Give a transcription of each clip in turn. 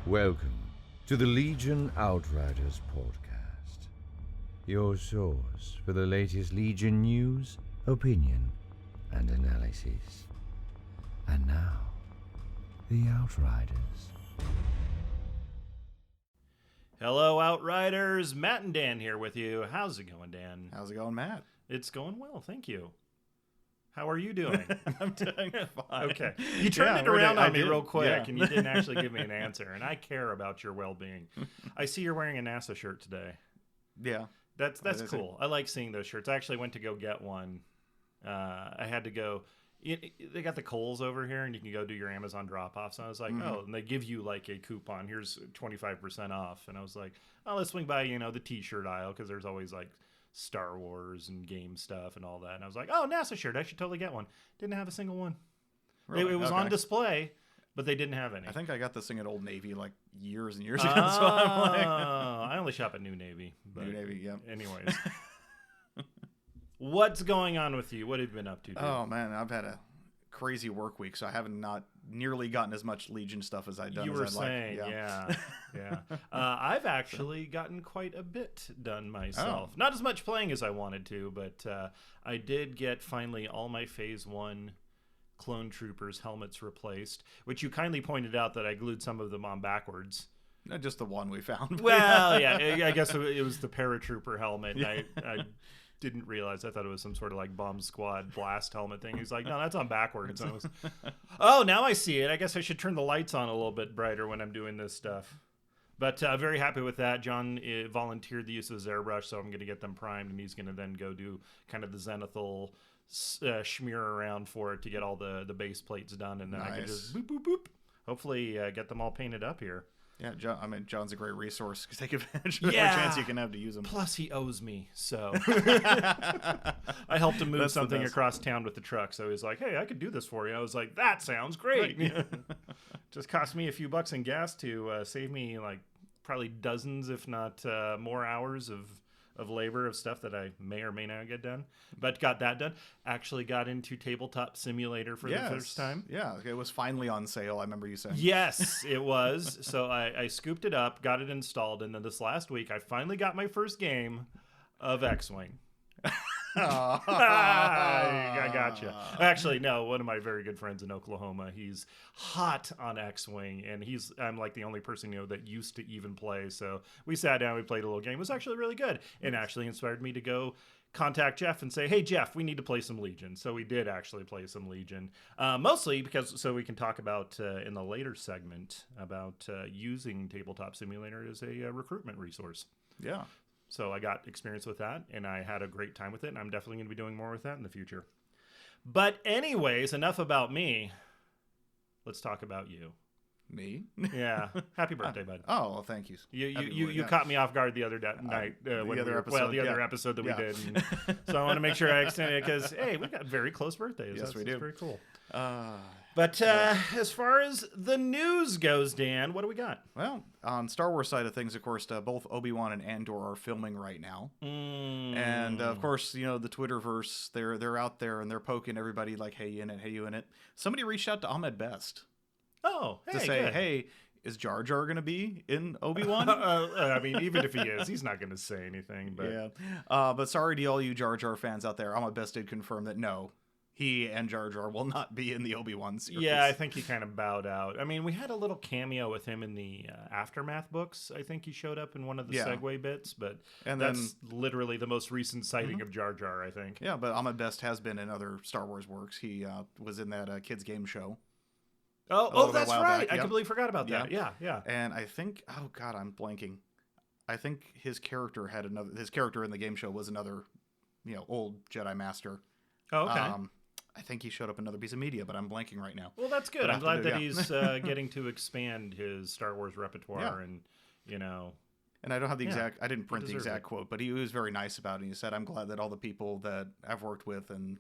Welcome to the Legion Outriders podcast, your source for the latest Legion news, opinion, and analysis. And now, the Outriders. Hello, Outriders. Matt and Dan here with you. How's it going, Dan? How's it going, Matt? It's going well, thank you. How are you doing? I'm doing fine. Okay. You turned it around on me real quick, yeah. and you didn't actually give me an answer, and I care about your well-being. I see you're wearing a NASA shirt today. Yeah. That's cool. I like seeing those shirts. I actually went to go get one. I had to go. They got the Kohl's over here, and you can go do your Amazon drop-offs. And I was like, oh, and they give you like a coupon. Here's 25% off. And I was like, oh, let's swing by, the T-shirt aisle, because there's always like Star Wars and game stuff and all that. And I was like, oh, NASA shirt. I should totally get one. Didn't have a single one. Really? It was on display, but they didn't have any. I think I got this thing at Old Navy like years and years ago. So I'm like, I only shop at New Navy. But New Navy, yeah. Anyways. What's going on with you? What have you been up to, dude? Oh, man, I've had a crazy work week, so I haven't not nearly gotten as much Legion stuff as I'd done. You as were I'd saying, like. yeah. I've actually gotten quite a bit done myself. Oh. Not as much playing as I wanted to, but I did get finally all my Phase 1 Clone Troopers helmets replaced, which you kindly pointed out that I glued some of them on backwards. Not just the one we found. Well, yeah, I guess it was the paratrooper helmet. And I didn't realize. I thought it was some sort of like bomb squad blast helmet thing. He's like, no, that's on backwards. And I was, oh, now I see it. I guess I should turn the lights on a little bit brighter when I'm doing this stuff. But very happy with that. John volunteered the use of his airbrush, so I'm going to get them primed, and he's going to then go do kind of the zenithal smear around for it to get all the base plates done, and then I can just boop, boop, boop. Hopefully get them all painted up here. Yeah, John's a great resource. Take advantage of every chance you can have to use him. Plus, he owes me, so I helped him move something across town with the truck. So he's like, "Hey, I could do this for you." I was like, "That sounds great." Just cost me a few bucks in gas to save me like probably dozens, if not more hours of labor of stuff that I may or may not get done, but got that done. Actually got into Tabletop Simulator for the first time. Yeah, it was finally on sale. I remember you saying. Yes, it was. So I scooped it up, got it installed, and then this last week I finally got my first game of X-Wing. I gotcha. Actually, no, one of my very good friends in Oklahoma, he's hot on X-Wing, and I'm like the only person that used to even play. So we sat down, we played a little game. It was actually really good, and actually inspired me to go contact Jeff and say, hey, Jeff, we need to play some Legion. So we did actually play some Legion, mostly so we can talk about in the later segment about using Tabletop Simulator as a recruitment resource. Yeah. So I got experience with that, and I had a great time with it, and I'm definitely going to be doing more with that in the future. But anyways, enough about me. Let's talk about you. Me? Yeah. Happy birthday, bud. Oh, well, thank you. You caught me off guard the other night. The other episode that we did. And so I want to make sure I extend it because, hey, we got very close birthdays. Yes, we do. That's very cool. But as far as the news goes, Dan, what do we got? Well, on Star Wars side of things, of course, both Obi-Wan and Andor are filming right now. And, of course, the Twitterverse, they're out there and they're poking everybody like, hey, you in it, hey, you in it. Somebody reached out to Ahmed Best. Oh, hey, to say, good. Hey, is Jar Jar going to be in Obi-Wan? I mean, even if he is, he's not going to say anything. But yeah. But sorry to all you Jar Jar fans out there. Ahmed Best did confirm that no, he and Jar Jar will not be in the Obi-Wan series. Yeah, I think he kind of bowed out. I mean, we had a little cameo with him in the Aftermath books. I think he showed up in one of the segue bits, but that's literally the most recent sighting of Jar Jar, I think. Yeah, but Ahmed Best has been in other Star Wars works. He was in that kids game show. Oh, that's right. I completely forgot about that. Yeah. And I think, oh God, I'm blanking. I think his character in the game show was another, old Jedi Master. Oh, okay. I think he showed up in another piece of media, but I'm blanking right now. Well, that's good. I'm glad that he's getting to expand his Star Wars repertoire and. And I don't have the exact, I didn't print the exact quote, but he was very nice about it. He said, I'm glad that all the people that I've worked with and,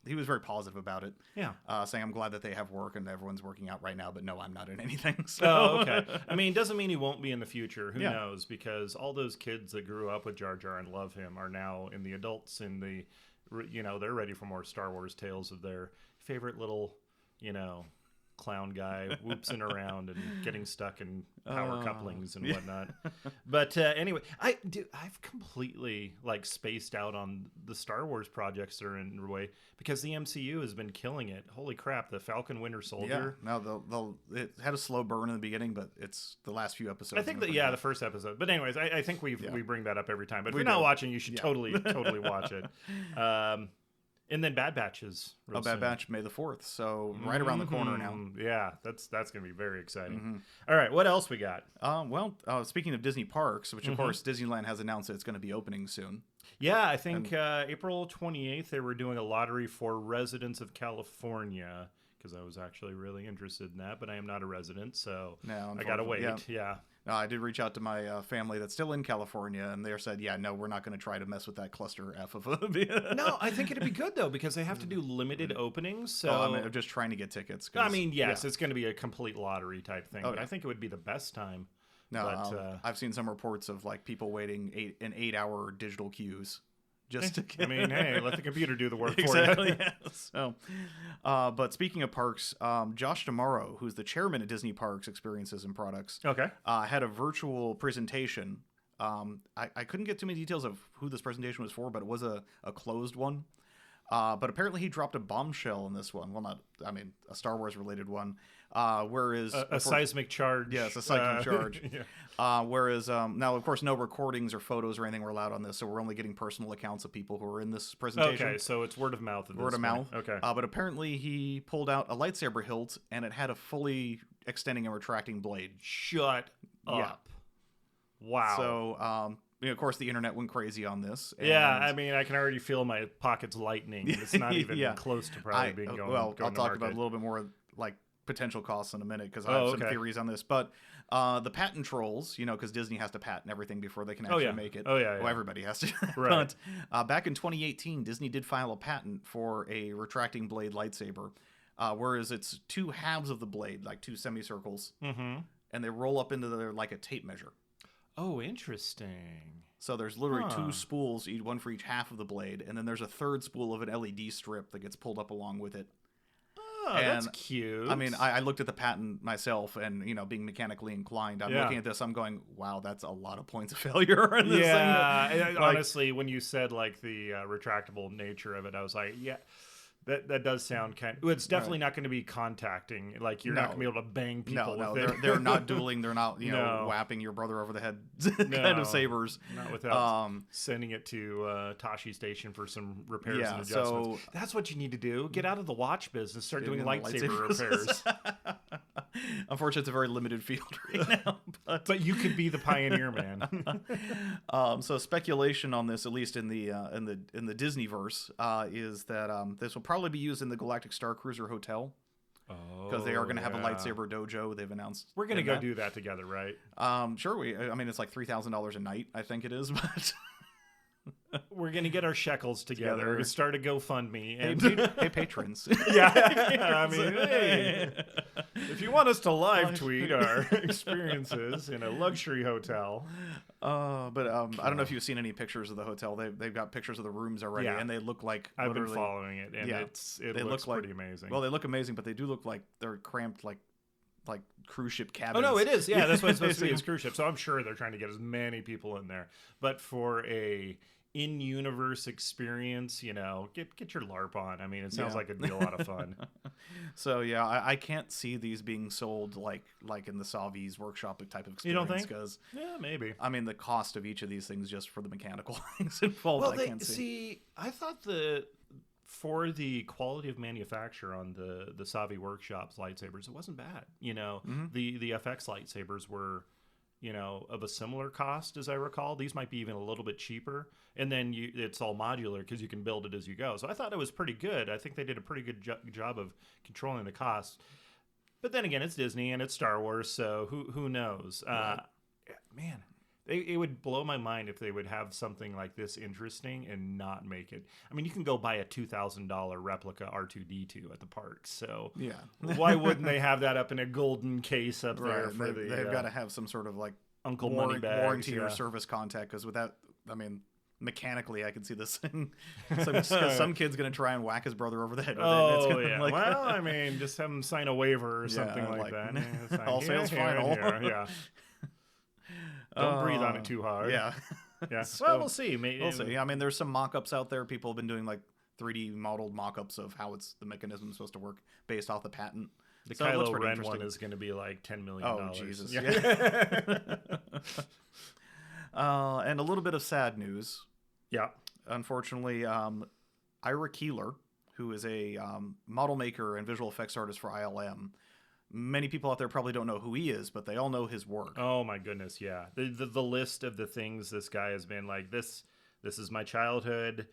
he was very positive about it. Yeah. Saying, I'm glad that they have work and everyone's working out right now, but no, I'm not in anything. So. Oh, okay. I mean, doesn't mean he won't be in the future. Who knows? Because all those kids that grew up with Jar Jar and love him are now in the adults in the, they're ready for more Star Wars tales of their favorite little, clown guy whoopsing around and getting stuck in power couplings and whatnot. But anyway, I've completely like spaced out on the Star Wars projects that are underway because the MCU has been killing it. Holy crap, the Falcon Winter Soldier. Yeah, no, it had a slow burn in the beginning, but it's the last few episodes. I think that the first episode. But anyways, I think we bring that up every time. But if We you're not do. watching, you should totally watch it. And then Bad Batch is real Bad soon. Batch May the 4th, so right around the corner now. Yeah, that's going to be very exciting. All right, what else we got? Speaking of Disney parks, which of course Disneyland has announced that it's going to be opening soon. Yeah, I think April 28th they were doing a lottery for residents of California because I was actually really interested in that, but I am not a resident, so No, I got to wait. unfortunately, Yeah. I did reach out to my family that's still in California, and they said, yeah, no, we're not going to try to mess with that cluster F of a... No, I think it'd be good, though, because they have to do limited openings, so... I'm just trying to get tickets. I mean, yes, it's going to be a complete lottery type thing, but yeah. I think it would be the best time. No, but, I've seen some reports of like people waiting 8-hour digital queues just to I mean, hey, let the computer do the work exactly. for you. Yeah. So, but speaking of parks, Josh D'Amaro, who's the chairman of Disney Parks Experiences and Products, Okay. had a virtual presentation. I couldn't get too many details of who this presentation was for, but it was a closed one. But apparently he dropped a bombshell in this one. Well, a Star Wars related one. Whereas A seismic charge. Yes, a seismic charge. Yeah. Whereas now, of course, no recordings or photos or anything were allowed on this, so we're only getting personal accounts of people who were in this presentation. Okay, so it's word of mouth. Word of mouth. Okay. But apparently he pulled out a lightsaber hilt, and it had a fully extending and retracting blade. Shut up. Yeah. Wow. So, of course, the internet went crazy on this. Yeah, I mean, I can already feel my pockets lightening. It's not even Yeah. close to probably being going. Well, going I'll to talk market. about a little bit more like potential costs in a minute because I have some okay. theories on this. But the patent trolls, because Disney has to patent everything before they can actually yeah. make it. Oh, yeah, Well, yeah. everybody has to. Right. But back in 2018, Disney did file a patent for a retracting blade lightsaber, whereas it's two halves of the blade, like two semicircles, and they roll up into like a tape measure. Oh, interesting. So there's literally two spools, one for each half of the blade, and then there's a third spool of an LED strip that gets pulled up along with it. Oh, that's cute. I mean, I looked at the patent myself, and being mechanically inclined, I'm looking at this, I'm going, wow, that's a lot of points of failure in this thing. Honestly, when you said like the retractable nature of it, I was like, yeah. That does sound kind of... It's definitely not going to be contacting. Like, you're not going to be able to bang people with it. They're not dueling. They're not, No. whapping your brother over the head kind of sabers. Not without sending it to Tashi Station for some repairs and adjustments. So, that's what you need to do. Get out of the watch business. Start doing lightsaber lightsabers. repairs. Unfortunately, it's a very limited field right now. But you could be the pioneer, man. So speculation on this, at least in the Disneyverse, is that this will probably be used in the Galactic Star Cruiser Hotel because they are going to have a lightsaber dojo. They've announced we're going to go do that together, right? Sure. It's like $3,000 a night, I think it is, but. We're going to get our shekels together. We're going to start a GoFundMe. And Hey, patrons. Yeah. I mean, hey. If you want us to live tweet our experiences in a luxury hotel. I don't know if you've seen any pictures of the hotel. They've got pictures of the rooms already, and they look like I've been following it, and it looks pretty amazing. Well, they look amazing, but they do look like they're cramped like cruise ship cabins. Oh no, it is. Yeah, that's what it's supposed to be. It's cruise ship. So I'm sure they're trying to get as many people in there. But for a in-universe experience, get your LARP on. I mean, it sounds like it'd be a lot of fun. So yeah, I can't see these being sold like in the Savi's workshop type of experience. You don't think? Because yeah, maybe. I mean, the cost of each of these things just for the mechanical things involved. Well, I can't see. I thought for the quality of manufacture on the Savi Workshop's lightsabers, it wasn't bad. The FX lightsabers were, of a similar cost as I recall. These might be even a little bit cheaper. And then it's all modular because you can build it as you go. So I thought it was pretty good. I think they did a pretty good job of controlling the cost. But then again, it's Disney and it's Star Wars, so who knows? Man, it would blow my mind if they would have something like this interesting and not make it. I mean, you can go buy a $2,000 replica R2-D2 at the parks. So yeah, why wouldn't they have that up in a golden case up there for they've got to have some sort of like Uncle Moneybags, warranty or service contact, because without, I mean, mechanically, I can see this thing. Some kid's gonna try and whack his brother over the head with it. Oh, It's gonna, yeah. like, Well, I mean, just have him sign a waiver or something like that. Yeah, sign all here, sales here, and final. here, yeah. Don't breathe on it too hard. Yeah. Yeah. So, Well, we'll see. Maybe we'll see. I mean, there's some mock-ups out there. People have been doing like 3D modeled mock-ups of how the mechanism is supposed to work based off the patent. The So it looks Kylo pretty Ren interesting. one is going to be like $10 million. Oh, Jesus. Yeah. And a little bit of sad news. Yeah. Unfortunately, Ira Keeler, who is a model maker and visual effects artist for ILM, many people out there probably don't know who he is, but they all know his work. Oh my goodness, yeah. The list of the things this guy has been like, this is my childhood,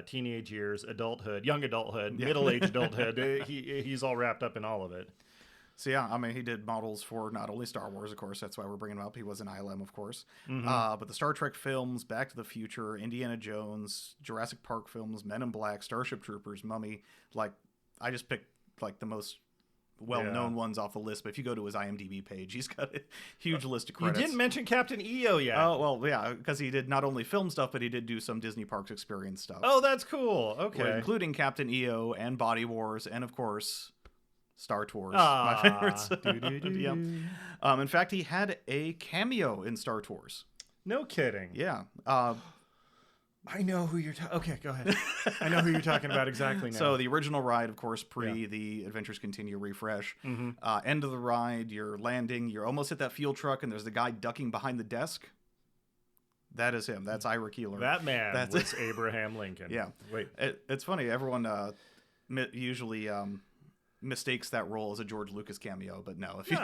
teenage years, adulthood, young adulthood, middle-aged adulthood. He's all wrapped up in all of it. So yeah, I mean, he did models for not only Star Wars, of course, that's why we're bringing him up. He was in ILM, of course. But the Star Trek films, Back to the Future, Indiana Jones, Jurassic Park films, Men in Black, Starship Troopers, Mummy. Like, I just picked like the most well-known ones off the list, but if you go to his IMDb page, he's got a huge list of credits. You didn't mention Captain EO yet. Oh, well, yeah, because he did not only film stuff, but he did do some Disney Parks Experience stuff. Oh, that's cool. Okay. Well, including Captain EO and Body Wars, and of course, Star Tours, Ah, my favorites. doo-doo-doo. Yeah. In fact, he had a cameo in Star Tours. No kidding. Yeah. I know who you're talking. Okay, go ahead. I know who you're talking about exactly now. So the original ride, of course, the Adventures Continue refresh. End of the ride, you're landing, you're almost at that fuel truck, and there's the guy ducking behind the desk. That is him. That's Ira Keeler. That man was Abraham Lincoln. Yeah. Wait. It's funny. Everyone usually mistakes that role as a George Lucas cameo, but no. If you,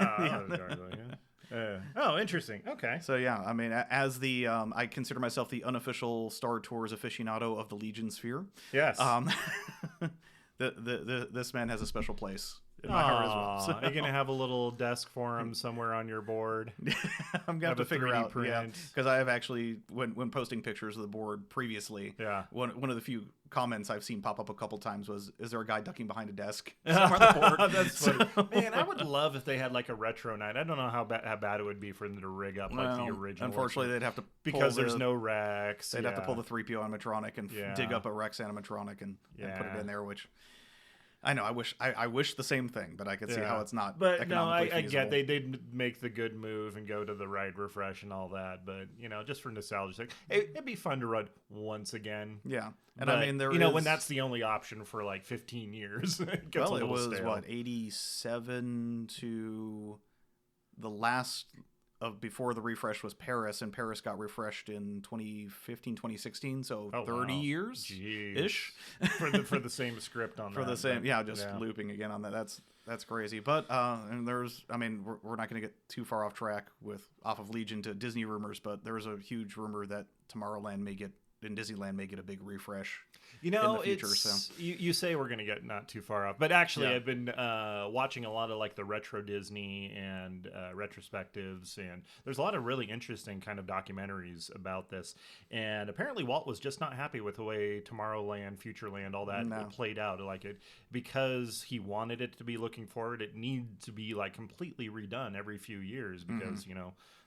oh, interesting. Okay. So yeah, I mean, as the I consider myself the unofficial Star Tours aficionado of the Legion sphere. Yes. This man has a special place in my heart as well. So. Are you gonna have a little desk for him somewhere on your board? I'm gonna have to figure 3D out, print. because I have actually, when posting pictures of the board previously, one of the few comments I've seen pop up a couple times was, "Is there a guy ducking behind a desk somewhere on the board?" That's funny. Man, I would love if they had like a retro night. I don't know how bad it would be for them to rig up like the original. Unfortunately, they'd have to because there's no Rex. They'd have to pull the 3PO animatronic and dig up a Rex animatronic and put it in there, which. I know. I wish the same thing, but I could see how it's not. But no, I feasible. get they did make the good move and go to the ride refresh and all that. But just for nostalgia's sake, it'd be fun to run once again. Yeah, and but, I mean, when that's the only option for like 15 years. It was stale. what 87 to the last of before the refresh was Paris, and Paris got refreshed in 2015, 2016. So 30 years ish for the same script on for that. The same, looping again on that. That's crazy. But and we're not going to get too far off track off of Legion to Disney rumors, but there's a huge rumor that Tomorrowland and Disneyland may get a big refresh in the future. You say we're going to get not too far off, but actually I've been watching a lot of like the retro Disney and retrospectives, and there's a lot of really interesting kind of documentaries about this. And apparently Walt was just not happy with the way Tomorrowland, Futureland, all that played out. Like it, because he wanted it to be looking forward, it needs to be like completely redone every few years because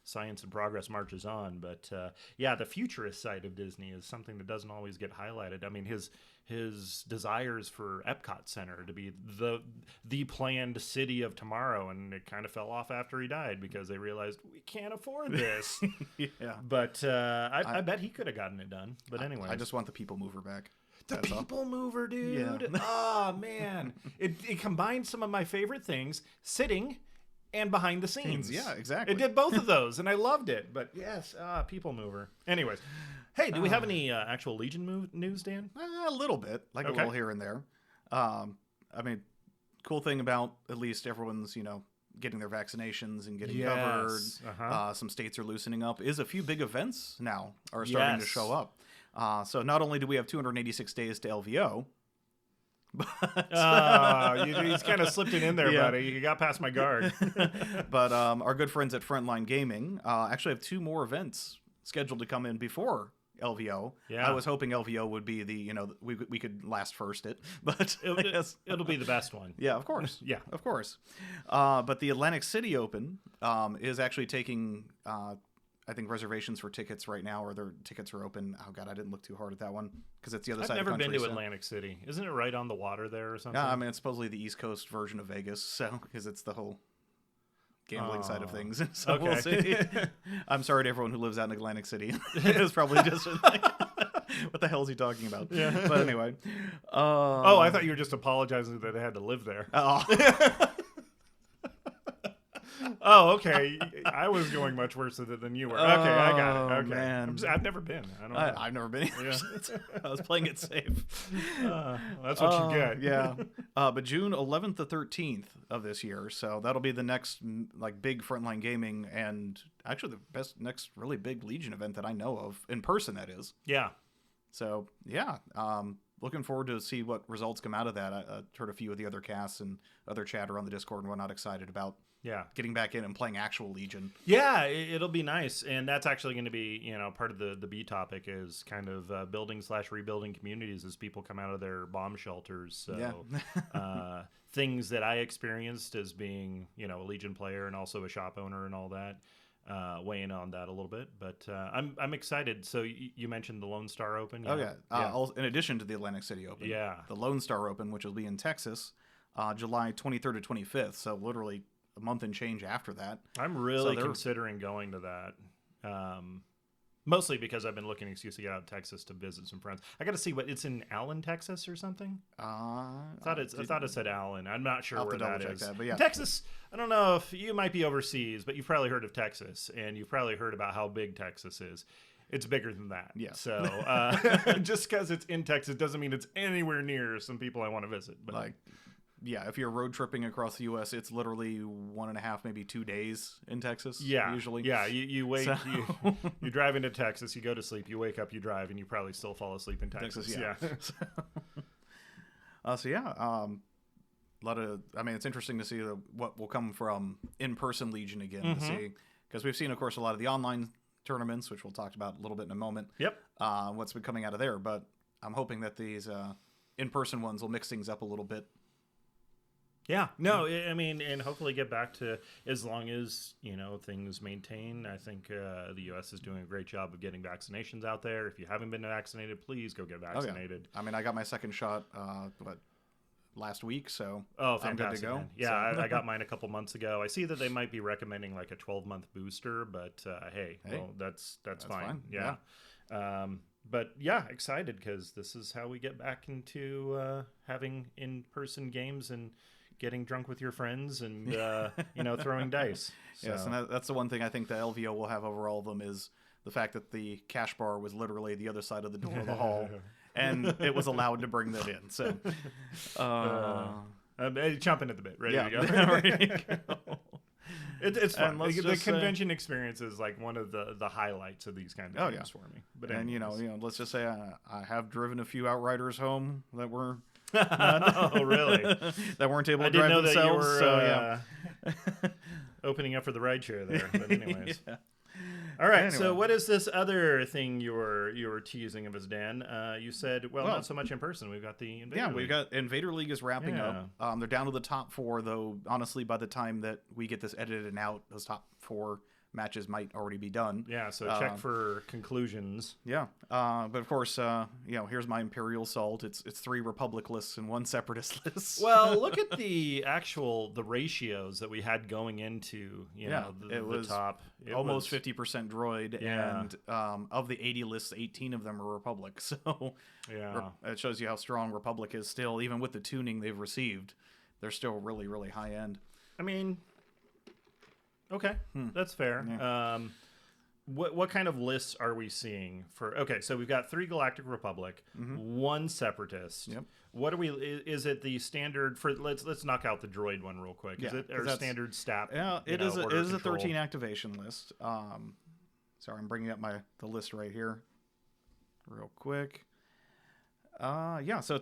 science and progress marches on. But the futurist side of Disney is something that doesn't always get highlighted. I mean, his desires for Epcot Center to be the planned city of tomorrow, and it kind of fell off after he died because they realized we can't afford this. But I bet he could have gotten it done. But anyway, I just want the People Mover back. The People Mover, dude. Yeah. Oh man, it combined some of my favorite things: sitting and behind the scenes. Yeah, exactly. It did both of those, and I loved it. But yes, People Mover. Anyways, hey, do we have any actual Legion news, Dan? A little bit, a little here and there. I mean, cool thing about at least everyone's, getting their vaccinations and getting covered. Some states are loosening up. Is a few big events now are starting to show up. So not only do we have 286 days to LVO, but he's kind of slipped it in there, buddy. You got past my guard. But our good friends at Frontline Gaming actually have 2 more events scheduled to come in before LVO. I was hoping LVO would be we could last first but it'll be the best one. Yeah, of course. Yeah, of course. But the Atlantic City Open is actually taking I think reservations for tickets right now, or their tickets are open. Oh god, I didn't look too hard at that one because it's the other side of the country. I've never been to Atlantic City. Isn't it right on the water there or something? Yeah, I mean it's supposedly the East Coast version of Vegas, so because it's the whole gambling side of things. So Okay. we'll see. I'm sorry to everyone who lives out in Atlantic City. It's probably just like, what the hell is he talking about? Yeah. But anyway. Oh, I thought you were just apologizing that they had to live there. Oh. Oh, okay. I was going much worse than you were. Okay, I got it. Okay. Man. I've never been. I don't know. I've never been either. Yeah. I was playing it safe. That's what you get. Yeah. But June 11th to 13th of this year. So that'll be the next like big Frontline Gaming and actually the next really big Legion event that I know of in person, that is. Yeah. So yeah, looking forward to see what results come out of that. I heard a few of the other casts and other chatter on the Discord and whatnot excited about getting back in and playing actual Legion. Yeah, it'll be nice, and that's actually going to be part of the B topic is kind of building/rebuilding communities as people come out of their bomb shelters. So things that I experienced as being a Legion player and also a shop owner and all that. Weighing on that a little bit, but I'm excited. So you mentioned the Lone Star Open. In addition to the Atlantic City Open, the Lone Star Open, which will be in Texas, July 23rd to 25th. So literally a month and change after that. I'm really considering going to that. Mostly because I've been looking excuse to get out to Texas to visit some friends. I got to see what it's in Allen, Texas, or something. I thought it said Allen. I'm not sure where that is. That, but yeah. Texas. I don't know if you might be overseas, but you've probably heard of Texas, and you've probably heard about how big Texas is. It's bigger than that. Yeah. So just because it's in Texas doesn't mean it's anywhere near some people I want to visit. But if you're road tripping across the U.S., it's literally 1.5, maybe 2 days in Texas. Yeah, usually. Yeah, you wait. So. You drive into Texas. You go to sleep. You wake up. You drive, and you probably still fall asleep in Texas. Yeah. A lot of. I mean, it's interesting to see what will come from in-person Legion again. To see, because we've seen, of course, a lot of the online tournaments, which we'll talk about a little bit in a moment. Yep. What's been coming out of there, but I'm hoping that these in-person ones will mix things up a little bit. Yeah, no, I mean, and hopefully get back to, as long as, things maintain. I think the U.S. is doing a great job of getting vaccinations out there. If you haven't been vaccinated, please go get vaccinated. I mean, I got my second shot, last week, so fantastic, I'm good to go. Man. Yeah, I got mine a couple months ago. I see that they might be recommending like a 12-month booster, but hey, well, that's fine. Yeah. But yeah, excited because this is how we get back into having in-person games and getting drunk with your friends and throwing dice. So. Yes, and that's the one thing I think the LVO will have over all of them is the fact that the cash bar was literally the other side of the door of the hall, and it was allowed to bring that in. So, chomping at the bit, ready to go. Ready to go. It's fun. The convention experience is like one of the highlights of these kind of games for me. But let's just say I have driven a few Outriders home that were. Oh, really? That weren't able to drive themselves. That you were, opening up for the rideshare there. But anyways. All right. Anyway. So what is this other thing you were teasing of us, Dan? You said, well, not so much in person. We've got the Invader League. We've got Invader League is wrapping up. They're down to the top 4, though. Honestly, by the time that we get this edited and out, those top 4 matches might already be done. Yeah, so check for conclusions. Yeah, but of course, here's my Imperial Salt. It's 3 Republic lists and 1 Separatist list. Well, look at the ratios that we had going into the top. It almost 50% droid, and of the 80 lists, 18 of them are Republic. So it shows you how strong Republic is still, even with the tuning they've received. They're still really, really high end. I mean. Okay, that's fair. Yeah. What kind of lists are we seeing for? Okay, so we've got 3 Galactic Republic, 1 Separatist. Yep. What are we? Is it the standard for? Let's knock out the droid one real quick. Is it our standard stat? Yeah, it is a 13 activation list. Sorry, I'm bringing up the list right here, real quick. So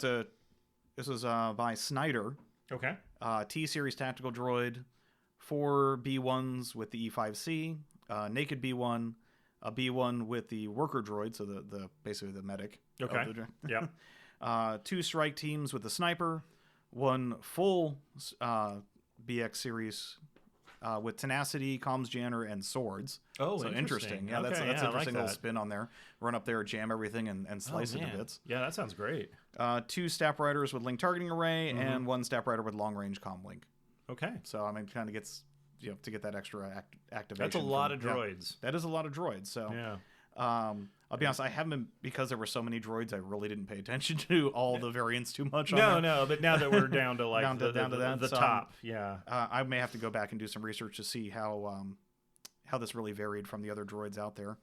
this is by Snyder. Okay. T Series tactical droid. 4 B1s with the E5C, naked B1, a B1 with the worker droid, so the basically the medic. Okay. Yeah. 2 strike teams with the sniper, 1 full BX series with tenacity, comms jammer, and swords. Oh, so interesting. Yeah, Okay, that's yeah, an I like interesting little that. spin on there. Run up there, jam everything, and slice it to man. bits. Yeah, that sounds great. 2 Staff Riders with link targeting array, and 1 Staff Rider with long range comm link. Okay. So I mean, kind of gets to get that extra activation. That's a lot of yeah. droids. That is a lot of droids. So Yeah. I'll be honest, I haven't been, because there were so many droids, I really didn't pay attention to all the variants too much. No, but now that we're down to like down to that, the so, top, yeah. I may have to go back and do some research to see how this really varied from the other droids out there.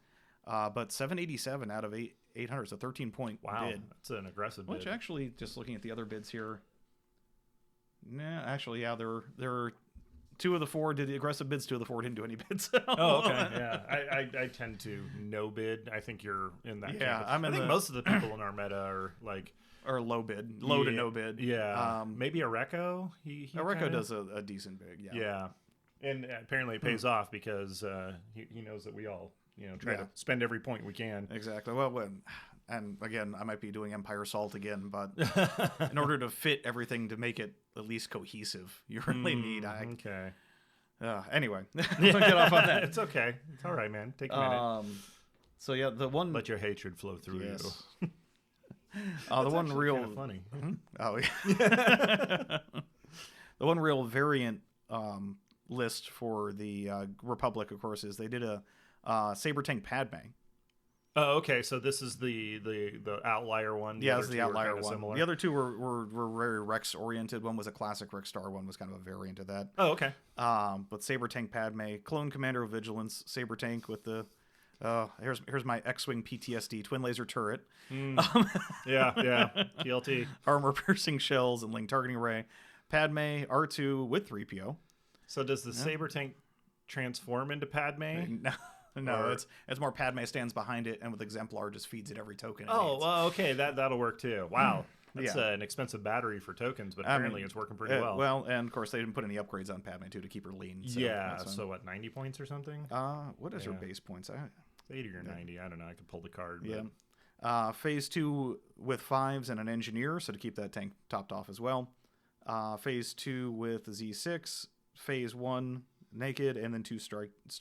But 787 out of 800, so 13-point bid. That's an aggressive bid. Which actually, just looking at the other bids here, actually, yeah, there are 2 of the 4 did the aggressive bids. 2 of the 4 didn't do any bids. Oh, okay. Yeah, I tend to no bid. I think you're in that. Yeah, camp. I think most of the people in our meta are like low bid, low to no bid. Yeah, maybe Areco. Areco does a decent bid. Yeah. Yeah, and apparently it pays off because he knows that we all try to spend every point we can. Exactly. Well, and again, I might be doing Empire Salt again, but in order to fit everything to make it at least cohesive, you really need. Okay. Anyway, don't get off on that. It's okay. It's all right, man. Take a minute. So yeah, the one. Let your hatred flow through you. The one real kind of funny. Oh yeah. The one real variant list for the Republic, of course, is they did a Saber Tank Padme. Oh, okay. So this is the outlier one. Yeah, it's the outlier one. Similar. The other 2 were very Rex oriented. One was a classic Rex Star. One was kind of a variant of that. Oh, okay. But Saber Tank Padme, Clone Commander of Vigilance, Saber Tank with the here's my X-wing PTSD twin laser turret. Yeah, TLT. Armor piercing shells and link targeting array. Padme R2 with 3PO. So does the Saber Tank transform into Padme? No, it's more Padme stands behind it and with Exemplar just feeds it every token. Well, okay, that'll work too. Wow, that's an expensive battery for tokens, but apparently it's working pretty well. Well, and of course they didn't put any upgrades on Padme too to keep her lean. So so what, 90 points or something? What is her base points? 80 or 90. I don't know. I could pull the card. But... Yeah. Phase 2 with 5s and an engineer, so to keep that tank topped off as well. Phase 2 with Z6. Phase 1 naked, and then 2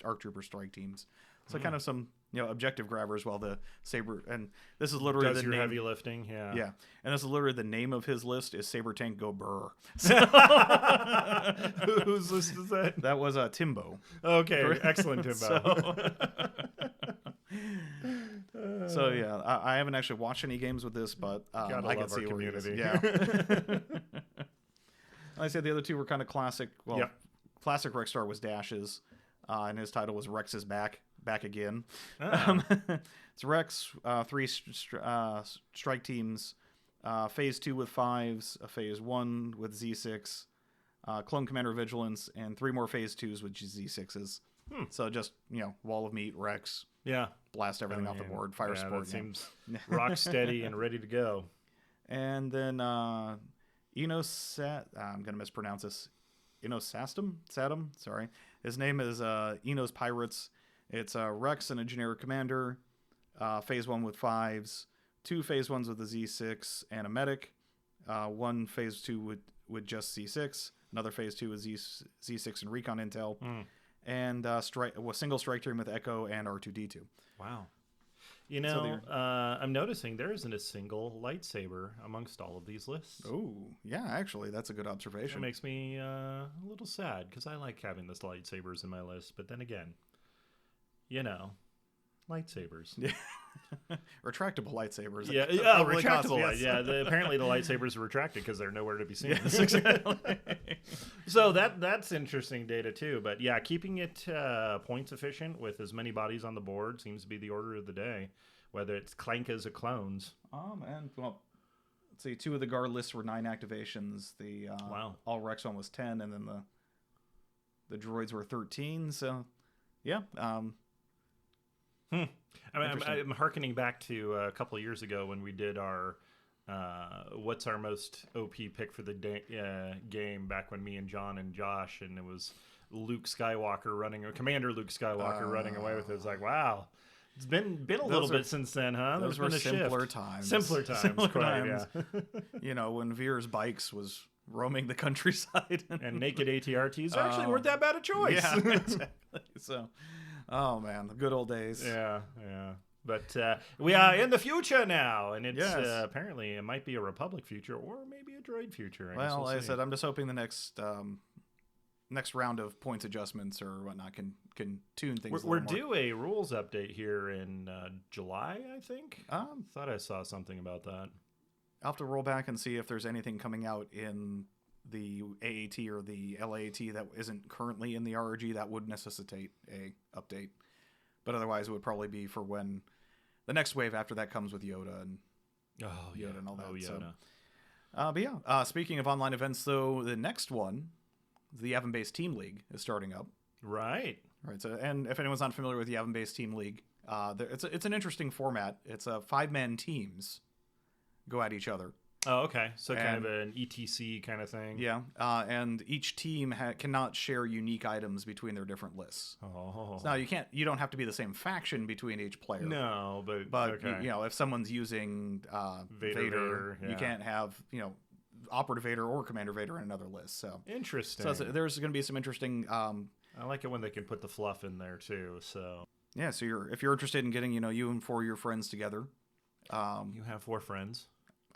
ARC Trooper strike teams. So kind of some objective grabbers, while the Saber, and this is literally does the your name, heavy lifting. Yeah, and this is literally the name of his list is Saber Tank Go Brr. Whose list is that? That was Timbo. Okay, excellent Timbo. So yeah, I haven't actually watched any games with this, but I can see where it is. Yeah. Like I said, the other 2 were kind of classic. Well, classic Rex Star was Dash's, and his title was Rex is back again. It's Rex, 3 strike teams, phase 2 with 5s, phase 1 with Z6, Clone Commander Vigilance, and 3 more phase 2s with Z6s. So just wall of meat, Rex. Yeah, blast everything off the board. Fire support. That seems rock steady and ready to go. And then I'm gonna mispronounce this. Saddam. Sorry, his name is Eno's Pirates. It's Rex and a generic commander. Phase 1 with 5s, 2 phase 1s with a Z6 and a medic. 1 phase 2 with just Z6. Another phase 2 with Z6 and recon intel. And a single strike team with Echo and R2D2. Wow. I'm noticing there isn't a single lightsaber amongst all of these lists. Oh, yeah, actually, that's a good observation. It makes me a little sad because I like having the lightsabers in my list. But then again, lightsabers. Yeah. Retractable lightsabers. Yeah, retractable. Yes. Yeah, apparently the lightsabers are retracted because they're nowhere to be seen. Yes, exactly. So that's interesting data too. But yeah, keeping it points efficient with as many bodies on the board seems to be the order of the day. Whether it's clankas or clones. And well, let's see. 2 of the guard lists were 9 activations. The all Rex one was 10, and then the droids were 13. So yeah. I'm hearkening back to a couple of years ago when we did our what's our most OP pick for the game back when me and John and Josh, and it was Luke Skywalker Commander Luke Skywalker running away with it. It's like, wow. It's been a little bit since then, huh? Those were simpler times. Simpler times. Yeah. When Veer's Bikes was roaming the countryside. And naked ATRTs actually weren't that bad a choice. Yeah, exactly. So, oh man, the good old days. Yeah. But we are in the future now, and it's Yes. Apparently it might be a Republic future or maybe a droid future. Well, like I see. said, I'm just hoping the next round of points adjustments or whatnot can tune things. We're a little due a rules update here in July, I think. more. Thought I saw something about that. I'll have to roll back and see if there's anything coming out in the AAT or the LAAT that isn't currently in the RRG that would necessitate a update. But otherwise, it would probably be for when the next wave after that comes with Yoda and Yoda and all that. Yoda. So, but yeah, speaking of online events, though, the next one, the Yavin-based Team League, is starting up. Right. Right. So, and if anyone's not familiar with the Yavin-based Team League, it's an interesting format. It's 5-man teams go at each other. Oh, okay. So kind of an ETC kind of thing. Yeah. And each team cannot share unique items between their different lists. Oh. So now you don't have to be the same faction between each player. No, but okay. If someone's using Vader, you can't have Operative Vader or Commander Vader in another list. So interesting. So there's going to be some interesting. I like it when they can put the fluff in there too. So yeah. So if you're interested in getting you and 4 of your friends together, you have 4 friends.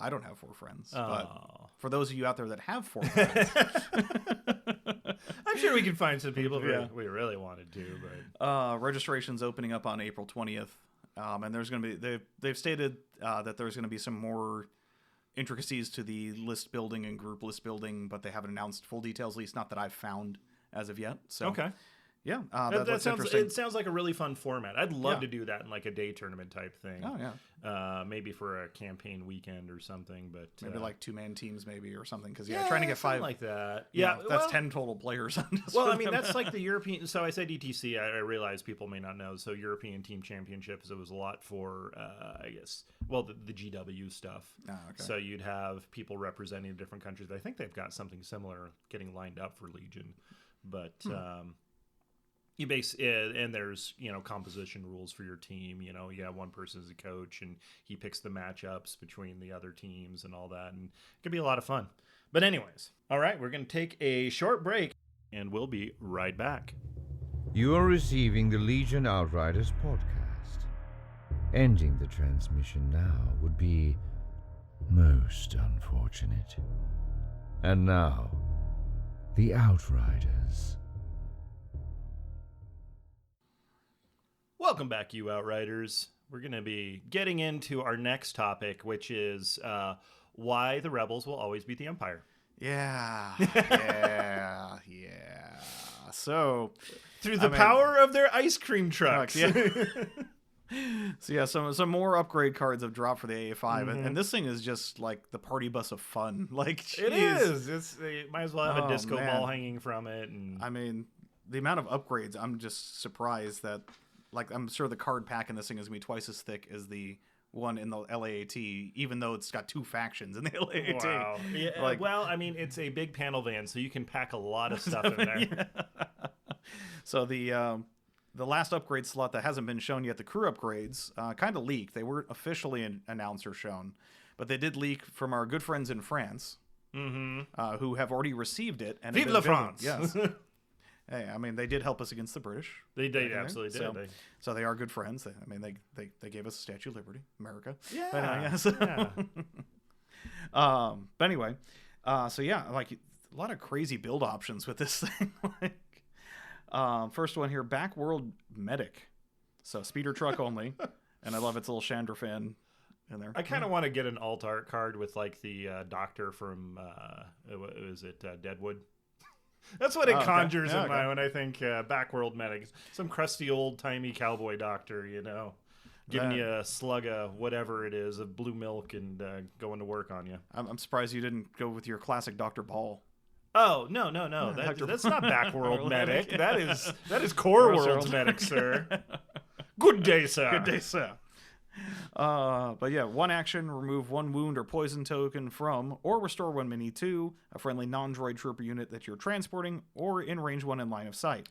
I don't have 4 friends, Oh. but for those of you out there that have 4 friends, I'm sure we can find some people if we really wanted to. But registration's opening up on April 20th, and there's going to be they've stated that there's going to be some more intricacies to the list building and group list building, but they haven't announced full details, at least not that I've found as of yet. So okay. Yeah, that sounds. interesting. It sounds like a really fun format. I'd love to do that in like a day tournament type thing. Oh yeah. Maybe for a campaign weekend or something, but maybe like 2-man teams, maybe or something. Because trying to get 5 like that. Yeah, that's 10 total players. Well, I mean that's like the European. So I said ETC. I realize people may not know. So European Team Championships. It was a lot for I guess. Well, the GW stuff. Oh, okay. So you'd have people representing different countries. I think they've got something similar getting lined up for Legion, but. You base it, and there's composition rules for your team. You have one person as a coach, and he picks the matchups between the other teams and all that, and it could be a lot of fun. But anyways, all right, we're gonna take a short break, and we'll be right back. You are receiving the Legion Outriders podcast. Ending the transmission now would be most unfortunate. And now, the Outriders. Welcome back, you Outriders. We're going to be getting into our next topic, which is why the Rebels will always beat the Empire. Yeah. So, through the power of their ice cream trucks. Yeah. So yeah, some more upgrade cards have dropped for the AA5, and this thing is just like the party bus of fun. Like it is. You might as well have a disco ball hanging from it. And I mean, the amount of upgrades. I'm just surprised that. Like, I'm sure the card pack in this thing is going to be twice as thick as the one in the LAAT, even though it's got 2 factions in the LAAT. Wow. Yeah, well, I mean, it's a big panel van, so you can pack a lot of stuff in there. Yeah. So the last upgrade slot that hasn't been shown yet, the crew upgrades, kind of leaked. They weren't officially announced or shown, but they did leak from our good friends in France, who have already received it. And Vive la France! Yes. Hey, I mean, they did help us against the British. They absolutely did. So they are good friends. I mean, they gave us the Statue of Liberty, America. Yeah. But anyway, so yeah, like a lot of crazy build options with this thing. First one here, Backworld Medic. So speeder truck only, and I love its little Chandra fan in there. I kind of want to get an alt art card with like the doctor from Deadwood. That's what it conjures in mind when I think Backworld Medic. Some crusty old-timey cowboy doctor, giving you a slug of whatever it is, of blue milk and going to work on you. I'm surprised you didn't go with your classic Dr. Ball. Oh, no. That's not Backworld Medic. Yeah. That is Core World Medic, sir. Good day, sir. Good day, sir. But yeah, 1 action, remove 1 wound or poison token from, or restore 1 mini to a friendly non-droid trooper unit that you're transporting, or in range 1 in line of sight.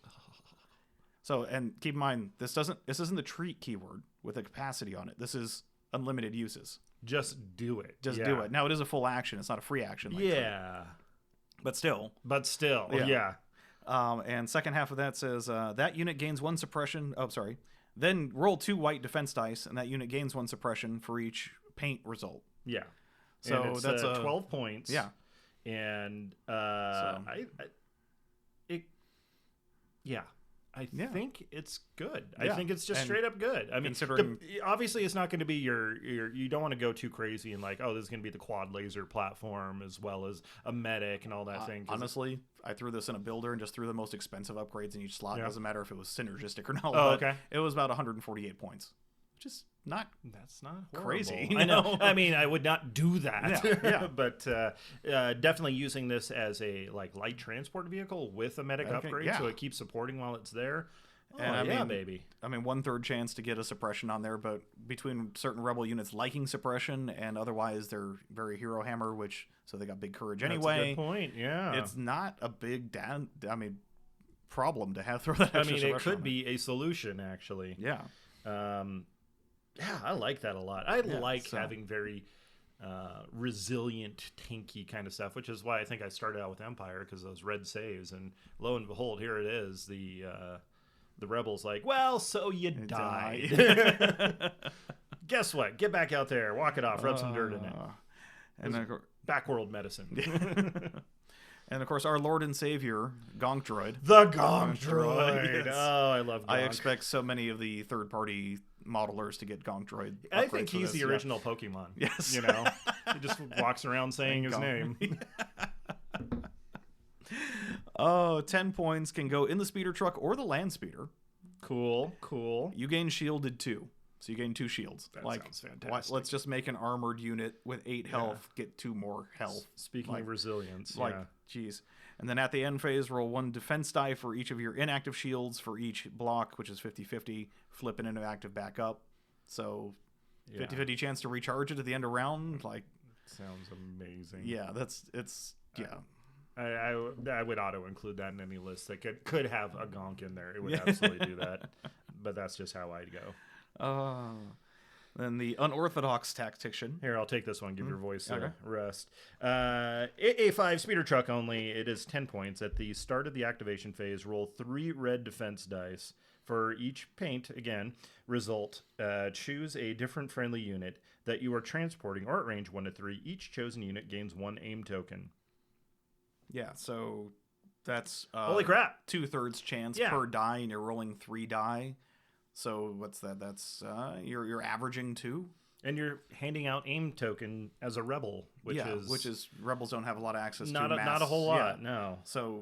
So, and keep in mind, this isn't the treat keyword with a capacity on it. This is unlimited uses. Just do it. Do it. Now, it is a full action. It's not a free action. Like yeah. But still. Yeah. And second half of that says that unit gains 1 suppression. Oh, sorry. Then roll 2 white defense dice, and that unit gains 1 suppression for each paint result. Yeah. So and it's, that's 12 points. Yeah. And I think it's good. I think it's just straight up good. I mean, considering obviously it's not going to be your you don't want to go too crazy and like, oh, this is going to be the quad laser platform as well as a medic and all that thing. Honestly, I threw this in a builder and just threw the most expensive upgrades in each slot. It doesn't matter if it was synergistic or not. Oh, okay. It was about 148 points, which is not crazy. I know. I mean, I would not do that. Yeah. But definitely using this as a light transport vehicle with a medic upgrade, so it keeps supporting while it's there. And baby. I mean, 1/3 chance to get a suppression on there, but between certain rebel units liking suppression and otherwise they're very hero hammer, so they got big courage anyway. That's a good point. Yeah, it's not a big problem to have throw that. Extra it could be a solution actually. Yeah. Yeah, I like that a lot. I like having very resilient, tanky kind of stuff, which is why I think I started out with Empire, because those red saves, and lo and behold, here it is. The rebels like, well, so you died. Guess what? Get back out there, walk it off, rub some dirt in it. And then, backworld medicine. And of course, our Lord and Savior, Gonk Droid. The Gonk Droid. Yes. Oh, I love Gonk. I expect so many of the third-party modelers to get Gonk Droid. I think he's the original Pokemon. Yes. You know, he just walks around saying his name. 10 points can go in the speeder truck or the land speeder. Cool. You gain shielded 2. So you gain 2 shields. That sounds fantastic. Let's just make an armored unit with 8 health get 2 more health. Speaking of resilience, geez. And then at the end phase, roll 1 defense die for each of your inactive shields for each block, which is 50-50. Flip an inactive back up. So 50-50 chance to recharge it at the end of round. Sounds amazing. Yeah, I would auto include that in any list that could have a Gonk in there. It would absolutely do that. But that's just how I'd go. Then the unorthodox tactician. Here, I'll take this one. Give your voice a rest. AA5 speeder truck only. It is 10 points. At the start of the activation phase, roll 3 red defense dice. For each paint, again, result, choose a different friendly unit that you are transporting or at range 1 to 3. Each chosen unit gains 1 aim token. Yeah, so that's holy crap, 2/3 chance per die, and you're rolling 3 die. So what's that? That's you're averaging 2, and you're handing out aim token as a rebel, which is rebels don't have a lot of access to. Not a whole lot, no. So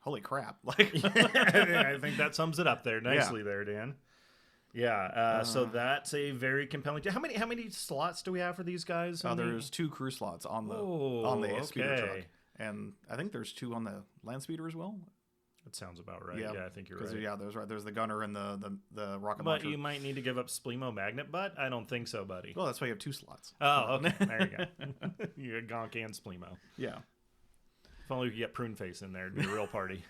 holy crap! I think that sums it up there nicely, there, Dan. Yeah, so that's a very compelling. How many slots do we have for these guys? There's 2 crew slots on the speeder truck. And I think there's 2 on the land speeder as well. That sounds about right. Yeah, I think you're right. Yeah, there's the gunner and the rocket but launcher. But you might need to give up Splemo Magnet Butt? I don't think so, buddy. Well, that's why you have 2 slots. Oh, okay. There you go. You got Gonk and Splemo. Yeah. If only we could get Prune Face in there. It'd be a real party.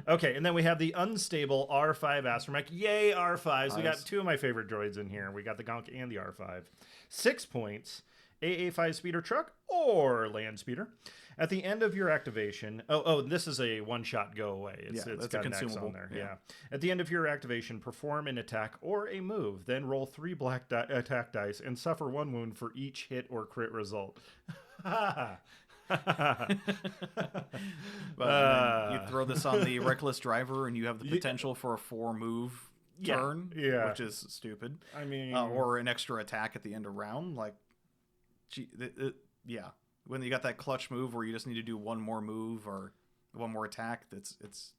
Okay, and then we have the unstable R5 Astromech. Yay, R5s. We got 2 of my favorite droids in here. We got the Gonk and the R5. 6 points. AA5 speeder truck or land speeder. At the end of your activation, this is a one-shot go away. It's got an X on there. Yeah. At the end of your activation, perform an attack or a move. Then roll 3 black attack dice and suffer 1 wound for each hit or crit result. But you throw this on the reckless driver, and you have the potential for a 4 move turn, which is stupid. I mean, or an extra attack at the end of round, when you got that clutch move where you just need to do 1 more move or 1 more attack, it's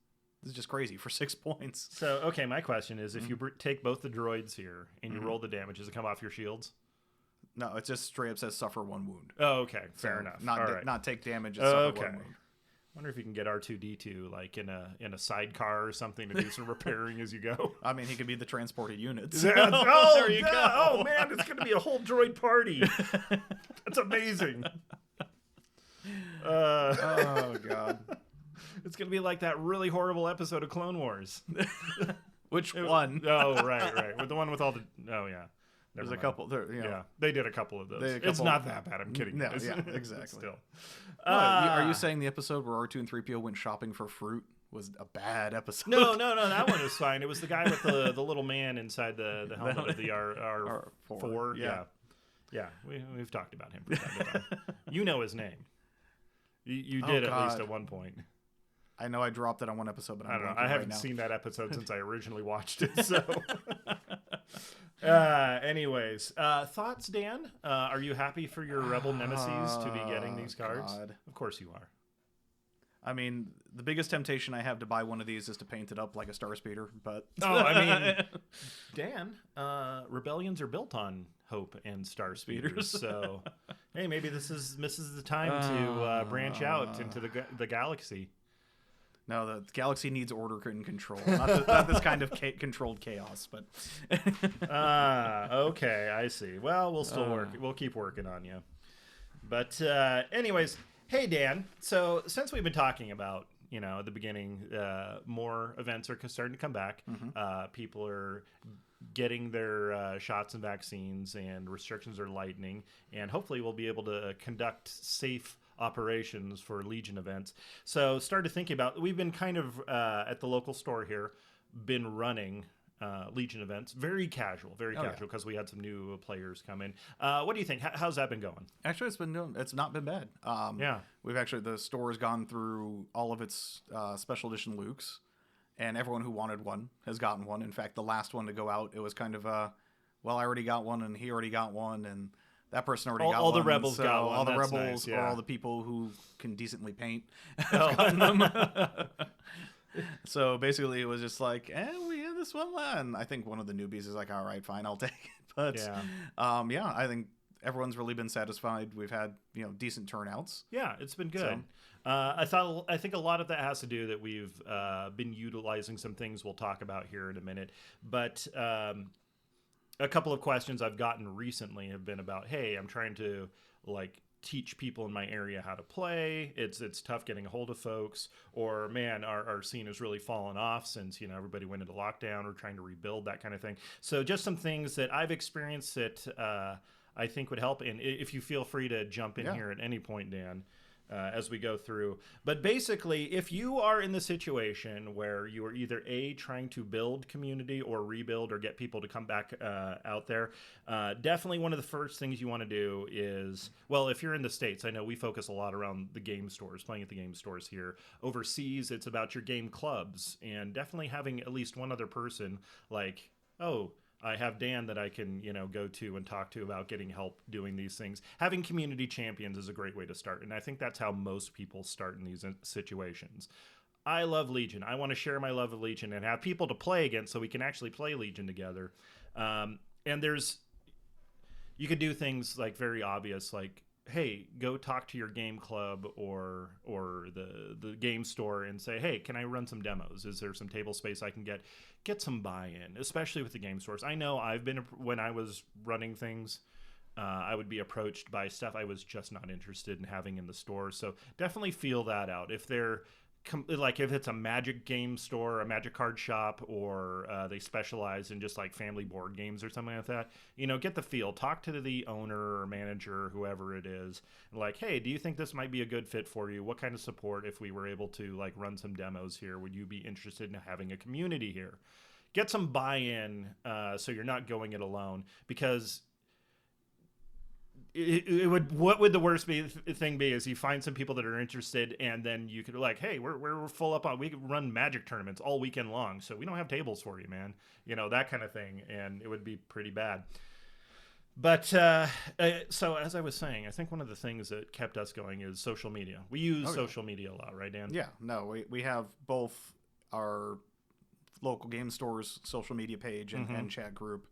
just crazy for 6 points. So, okay, my question is, if you take both the droids here and you roll the damage, does it come off your shields? No, it just straight up says suffer 1 wound. Oh, okay, fair enough. Not take damage and suffer 1 wound. I wonder if you can get R2-D2 in a sidecar or something to do some repairing as you go. I mean, he could be the transported units. There you go. Oh man, it's going to be a whole droid party. That's amazing. Oh god, it's going to be like that really horrible episode of Clone Wars. Which one? Oh right, with the one with all the. Oh yeah. There's Never a mind. couple. There, Yeah, they did a couple of those. They- a It's couple- not that bad. I'm kidding. No, guys. yeah, exactly. Still. Are you saying the episode where R2 and 3PO went shopping for fruit was a bad episode? No, that one was fine. It was the guy with the little man inside the helmet of the R4. yeah. Yeah. We've talked about him from time to time. You know his name. You did at least God. at one point. I know I dropped it on one episode, but I don't know. blanking I right haven't now. seen that episode since I originally watched it. So, anyways, thoughts, Dan? Are you happy for your Rebel Nemesis to be getting these cards? God. Of course you are. I mean, the biggest temptation I have to buy one of these is to paint it up like a star speeder, but Oh, I mean, Dan, rebellions are built on hope and star speeders. So, hey, maybe this is the time to branch out into the galaxy. no, the galaxy needs order and control, not this kind of controlled chaos. But Okay, I see. Well, we'll still work. We'll keep working on you. But anyways, hey Dan. So since we've been talking about, at the beginning, more events are starting to come back. People are getting their shots and vaccines, and restrictions are lightening, and hopefully we'll be able to conduct safe operations for Legion events. So started thinking about, we've been kind of at the local store here, been running Legion events, very casual, because we had some new players come in. What do you think? How's that been going? actually, it's not been bad. The store has gone through all of its special edition Lukes, and everyone who wanted one has gotten one. In fact, the last one to go out, it was kind of I already got one, and he already got one, and that person already got one. All the rebels got one. All the That's rebels, nice, yeah. or all the people who can decently paint, have gotten them. So basically, it was just like, we have this one left. And I think one of the newbies is like, all right, fine, I'll take it. But I think everyone's really been satisfied. We've had decent turnouts. Yeah, it's been good. I think a lot of that has to do that we've been utilizing some things we'll talk about here in a minute. But a couple of questions I've gotten recently have been about, hey, I'm trying to teach people in my area how to play. It's tough getting a hold of folks, or man, our scene has really fallen off since everybody went into lockdown. We're trying to rebuild, that kind of thing. So just some things that I've experienced that I think would help. And if you feel free to jump in here at any point, Dan, as we go through. But basically, if you are in the situation where you are either trying to build community or rebuild or get people to come back out there, definitely one of the first things you want to do is, well, if you're in the States, I know we focus a lot around the game stores, playing at the game stores here. Overseas, it's about your game clubs, and definitely having at least one other person I have Dan that I can, go to and talk to about getting help doing these things. Having community champions is a great way to start, and I think that's how most people start in these situations. I love Legion. I want to share my love of Legion and have people to play against so we can actually play Legion together. And you could do things very obvious, like, hey, go talk to your game club or the game store and say, hey, can I run some demos? Is there some table space I can get some buy-in, especially with the game stores? I know when I was running things, I would be approached by stuff I was just not interested in having in the store. So definitely feel that out. If they're if it's a Magic game store, a Magic card shop, or they specialize in just family board games or something like that, get the feel. Talk to the owner or manager, or whoever it is, hey, do you think this might be a good fit for you? What kind of support, if we were able to run some demos here, would you be interested in having a community here? Get some buy-in so you're not going it alone, because what would the worst thing be is you find some people that are interested, and then you could hey, we're full up on, we could run Magic tournaments all weekend long, so we don't have tables for you, man, that kind of thing, and it would be pretty bad. But so as I was saying, I think one of the things that kept us going is social media. We use social media a lot, right, Dan? Yeah, no, we have both our local game stores social media page and chat group.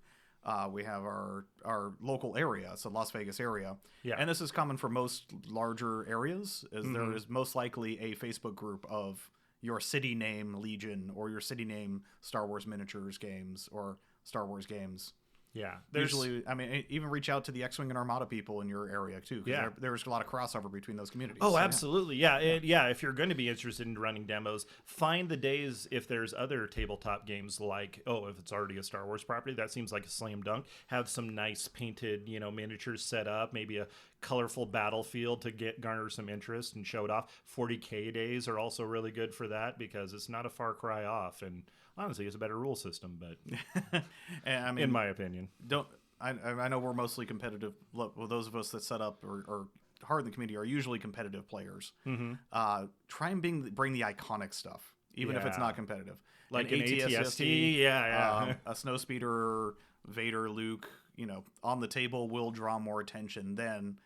We have our local area, so Las Vegas area. Yeah. And this is common for most larger areas, there is most likely a Facebook group of your city name Legion or your city name Star Wars Miniatures games or Star Wars games. Yeah. Usually, I mean, even reach out to the X-Wing and Armada people in your area too. Yeah. There's a lot of crossover between those communities. Oh, so, absolutely. Yeah. If you're going to be interested in running demos, find the days if there's other tabletop games like, if it's already a Star Wars property, that seems like a slam dunk. Have some nice painted, miniatures set up, maybe a colorful battlefield to garner some interest and show it off. 40K days are also really good for that because it's not a far cry off. And honestly, it's a better rule system, but and, I mean, in my opinion, I know we're mostly competitive. Well, those of us that set up or hard in the community are usually competitive players. Mm-hmm. Try and bring the iconic stuff, even if it's not competitive. Like an ATST, a snowspeeder, Vader, Luke, on the table will draw more attention than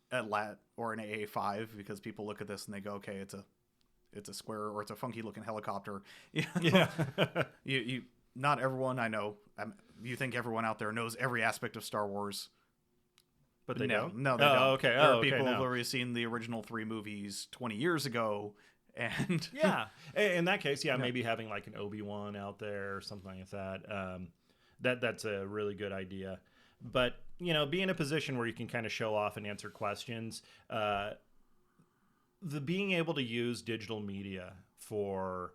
at LAT or an AA5 because people look at this and they go, okay, it's a square or it's a funky looking helicopter. Yeah. you not everyone I know. You think everyone out there knows every aspect of Star Wars, but they don't. No, they don't. Okay. There are people who've already seen the original 3 movies 20 years ago, and yeah. In that case, maybe having like an Obi-Wan out there or something like that. That's a really good idea. But be in a position where you can kind of show off and answer questions. The being able to use digital media for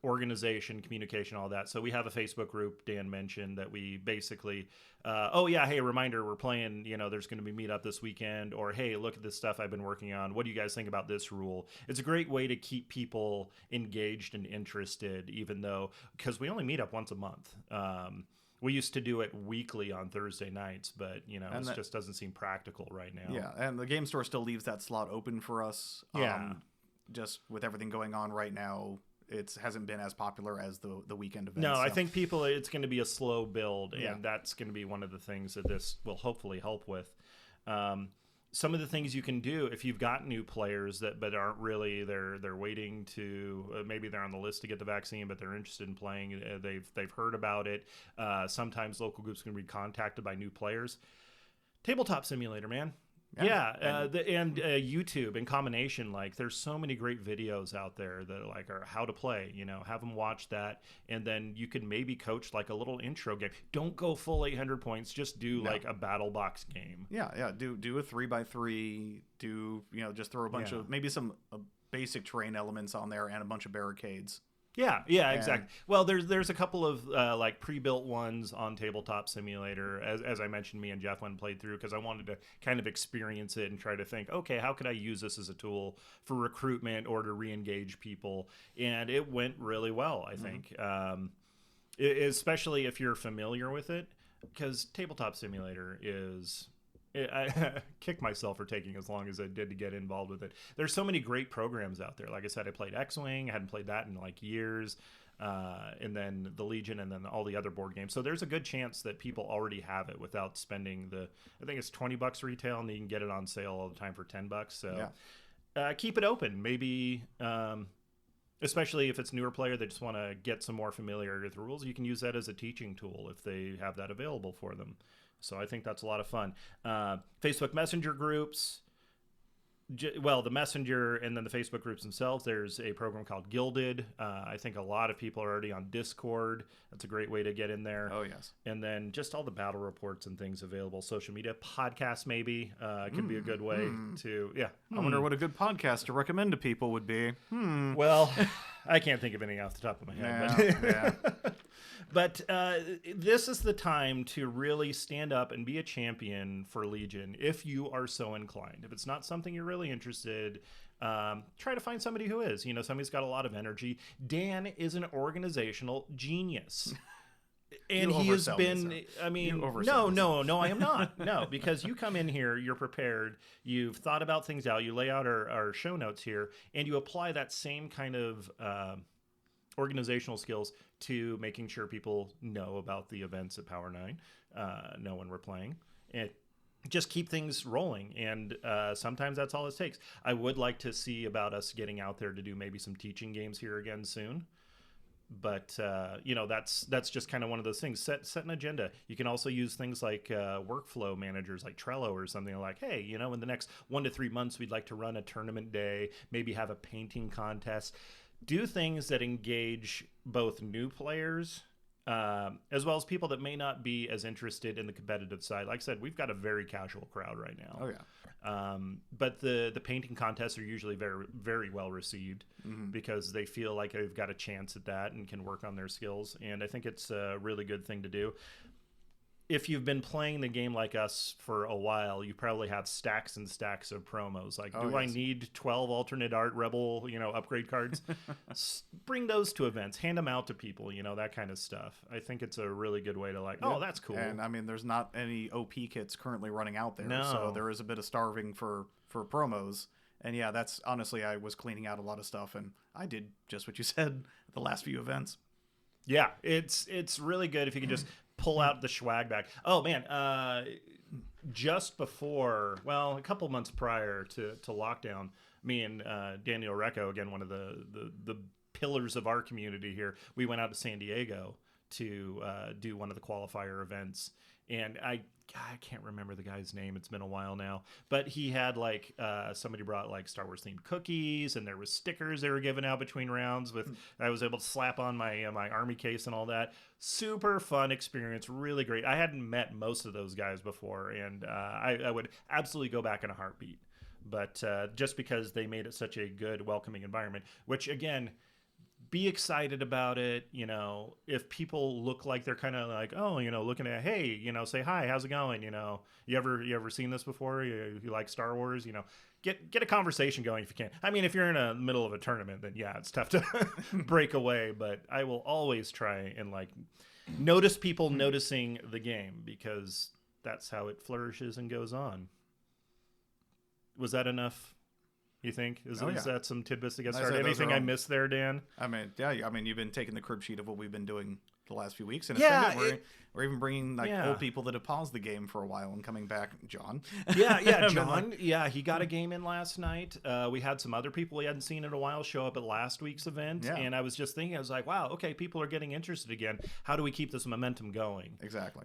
organization, communication, all that. So we have a Facebook group Dan mentioned that we basically, hey, reminder, we're playing, there's going to be meetup this weekend, or hey, look at this stuff I've been working on. What do you guys think about this rule? It's a great way to keep people engaged and interested, even though, because we only meet up once a month. We used to do it weekly on Thursday nights, but it just doesn't seem practical right now. Yeah, and the game store still leaves that slot open for us. Yeah. Just with everything going on right now, it hasn't been as popular as the weekend events. No, I think it's going to be a slow build, and that's going to be one of the things that this will hopefully help with. Some of the things you can do if you've got new players but aren't really they're waiting to maybe they're on the list to get the vaccine, but they're interested in playing. They've heard about it. Sometimes local groups can be contacted by new players. Tabletop Simulator, man. YouTube in combination, like there's so many great videos out there that are how to play, have them watch that, and then you can maybe coach like a little intro game. Don't go full 800 points, just do like a battle box game. Do a 3x3, just throw a bunch of maybe some basic terrain elements on there and a bunch of barricades. Yeah, exactly. Well, there's a couple of like pre-built ones on Tabletop Simulator, as I mentioned. Me and Jeff went and played through because I wanted to kind of experience it and try to think, okay, how could I use this as a tool for recruitment or to re-engage people? And it went really well, I think, especially if you're familiar with it, because Tabletop Simulator is. I kicked myself for taking as long as I did to get involved with it. There's so many great programs out there. Like I said, I played X-Wing. I hadn't played that in like years. And then the Legion and then all the other board games. So there's a good chance that people already have it without spending I think it's $20 retail, and you can get it on sale all the time for $10. So keep it open. Maybe, especially if it's newer player that just want to get some more familiarity with the rules, you can use that as a teaching tool if they have that available for them. So I think that's a lot of fun. Facebook Messenger groups. The Messenger and then the Facebook groups themselves. There's a program called Gilded. I think a lot of people are already on Discord. That's a great way to get in there. Oh, yes. And then just all the battle reports and things available. Social media. Podcasts maybe could be a good way to, I wonder what a good podcast to recommend to people would be. Well, I can't think of anything off the top of my head. But this is the time to really stand up and be a champion for Legion if you are so inclined. If it's not something you're really interested, try to find somebody who is. Somebody's got a lot of energy. Dan is an organizational genius. And he has been, no, I am not. No, because you come in here, you're prepared, you've thought about things out, you lay out our show notes here, and you apply that same kind of organizational skills to making sure people know about the events at Power 9, know when we're playing, and just keep things rolling. And sometimes that's all it takes. I would like to see about us getting out there to do maybe some teaching games here again soon. But, that's just kind of one of those things. Set an agenda. You can also use things like workflow managers like Trello or something like, hey, in the next 1 to 3 months, we'd like to run a tournament day, maybe have a painting contest. Do things that engage both new players as well as people that may not be as interested in the competitive side. Like I said, we've got a very casual crowd right now. Oh yeah. But the painting contests are usually very, very well received because they feel like they've got a chance at that and can work on their skills. And I think it's a really good thing to do. If you've been playing the game like us for a while, you probably have stacks and stacks of promos. Like, do I need 12 alternate art Rebel, upgrade cards? Bring those to events, hand them out to people, that kind of stuff. I think it's a really good way to oh, that's cool. And I mean, there's not any OP kits currently running out there. No. So there is a bit of starving for promos. And yeah, that's honestly, I was cleaning out a lot of stuff and I did just what you said at the last few events. Yeah, it's really good if you can just pull out the swag bag. Oh man, just before, a couple months prior to lockdown, me and Daniel Recco, again one of the pillars of our community here, we went out to San Diego to do one of the qualifier events, and I can't remember the guy's name. It's been a while now, but he had somebody brought Star Wars themed cookies, and there was stickers they were giving out between rounds. I was able to slap on my my army case and all that. Super fun experience, really great. I hadn't met most of those guys before, and I would absolutely go back in a heartbeat. But just because they made it such a good, welcoming environment, which again, be excited about it. If people look like they're kind of looking at, hey, say hi, how's it going? You ever seen this before? You like Star Wars? Get a conversation going if you can. I mean, if you're in the middle of a tournament, then yeah, it's tough to break away. But I will always try and notice people noticing the game, because that's how it flourishes and goes on. Was that enough? You think? Is that some tidbits to get started? Anything I missed there, Dan? I mean, yeah. I mean, you've been taking the crib sheet of what we've been doing the last few weeks, and it's we're even bringing old people that have paused the game for a while and coming back. John, John, he got a game in last night. We had some other people we hadn't seen in a while show up at last week's event, and I was just thinking, I was like, wow, okay, people are getting interested again. How do we keep this momentum going? Exactly.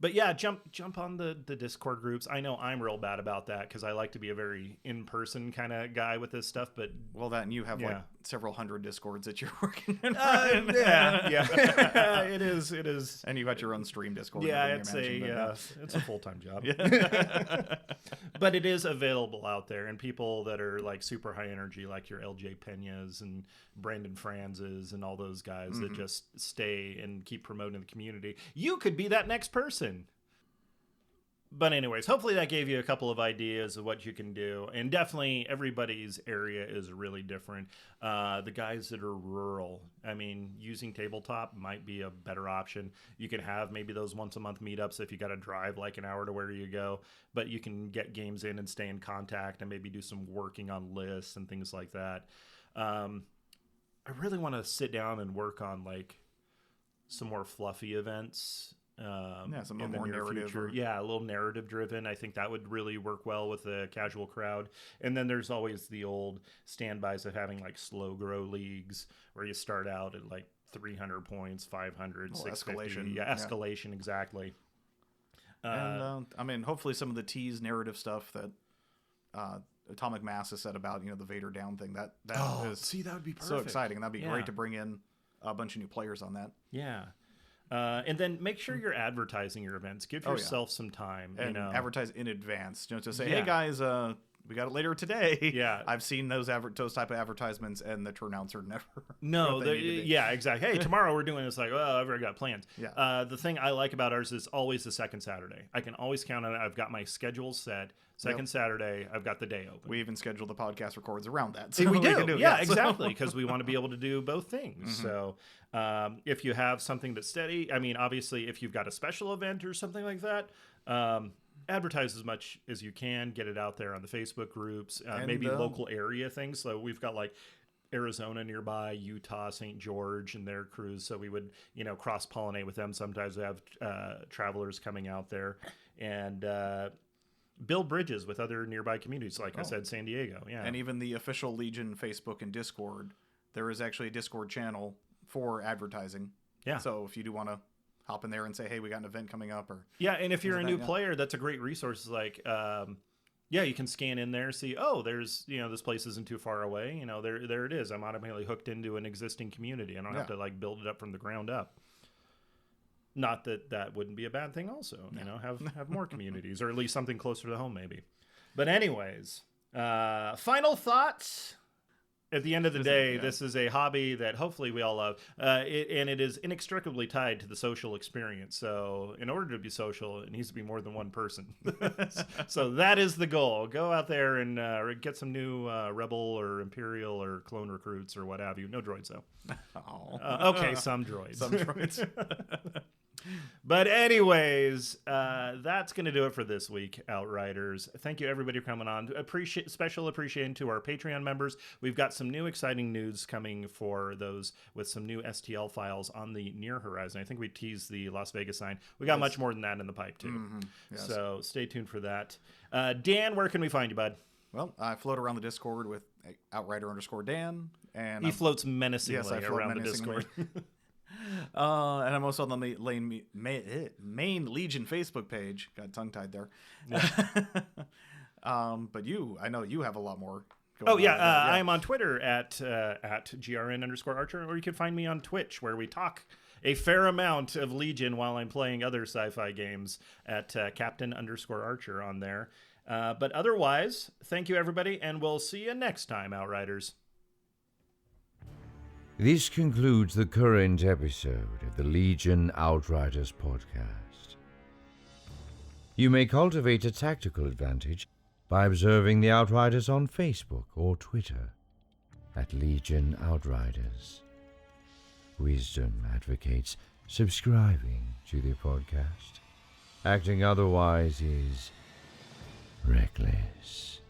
But yeah, jump on the Discord groups. I know I'm real bad about that because I like to be a very in-person kind of guy with this stuff. But and you have several hundred Discords that you're working in. It is. And you got your own stream Discord. Yeah, it's a full-time job. But it is available out there, and people that are super high energy, like your LJ Peñas and Brandon Franzes and all those guys that just stay and keep promoting the community. You could be that next person. But anyways, hopefully that gave you a couple of ideas of what you can do. And definitely everybody's area is really different. The guys that are rural, I mean, using tabletop might be a better option. You can have maybe those once a month meetups if you got to drive an hour to where you go. But you can get games in and stay in contact and maybe do some working on lists and things like that. I really want to sit down and work on some more fluffy events. Some more narrative. A little narrative driven. I think that would really work well with the casual crowd. And then there's always the old standbys of having slow grow leagues where you start out at 300 points, 500, 650. Escalation. Yeah, escalation, exactly. And I mean, hopefully some of the tease narrative stuff that Atomic Mass has said about the Vader down thing that would be perfect. So exciting, and that'd be great to bring in a bunch of new players on that. Yeah. And then make sure you're advertising your events. Give yourself some time. And advertise in advance. To say, hey guys, we got it later today. Yeah. I've seen those type of advertisements, and the turnouts are never. No, exactly. Hey, tomorrow we're doing this. I've already got plans. Yeah. The thing I like about ours is always the second Saturday. I can always count on it. I've got my schedule set. Second Saturday, I've got the day open. We even schedule the podcast records around that. So we do. Yeah, exactly. Because we want to be able to do both things. So if you have something that's steady, I mean, obviously, if you've got a special event or something like that, advertise as much as you can. Get it out there on the Facebook groups, maybe local area things. So we've got Arizona nearby, Utah, St. George, and their crews. So we would, cross-pollinate with them. Sometimes we have travelers coming out there and build bridges with other nearby communities. I said, San Diego. Yeah. And even the official Legion Facebook and Discord, there is actually a Discord channel for advertising. Yeah. So if you do want to hop in there and say, hey, we got an event coming up, or and if you're a new player, that's a great resource. You can scan in there, see, there's this place isn't too far away. There it is. I'm automatically hooked into an existing community. I don't have to build it up from the ground up. Not that that wouldn't be a bad thing also, have more communities, or at least something closer to home maybe. But anyways, final thoughts. At the end of the day, this is a hobby that hopefully we all love, and it is inextricably tied to the social experience. So in order to be social, it needs to be more than one person. So that is the goal. Go out there and get some new Rebel or Imperial or clone recruits or what have you. No droids, though. Okay, some droids. Some droids. But anyways, that's going to do it for this week, Outriders. Thank you, everybody, for coming on. Special appreciation to our Patreon members. We've got some new exciting news coming for those with some new STL files on the near horizon. I think we teased the Las Vegas sign. We got much more than that in the pipe, too. Mm-hmm. Yes. So stay tuned for that. Dan, where can we find you, bud? Well, I float around the Discord with Outrider_Dan. And he floats menacingly float around menacingly. the Discord. And I'm also on the main Legion Facebook page. Got tongue-tied there. Yeah. But I know you have a lot more going on. I am on Twitter at grn_Archer, or you can find me on Twitch, where we talk a fair amount of Legion while I'm playing other sci-fi games at Captain_Archer on there. But otherwise, thank you, everybody, and we'll see you next time, Outriders. This concludes the current episode of the Legion Outriders podcast. You may cultivate a tactical advantage by observing the Outriders on Facebook or Twitter at Legion Outriders. Wisdom advocates subscribing to the podcast. Acting otherwise is reckless.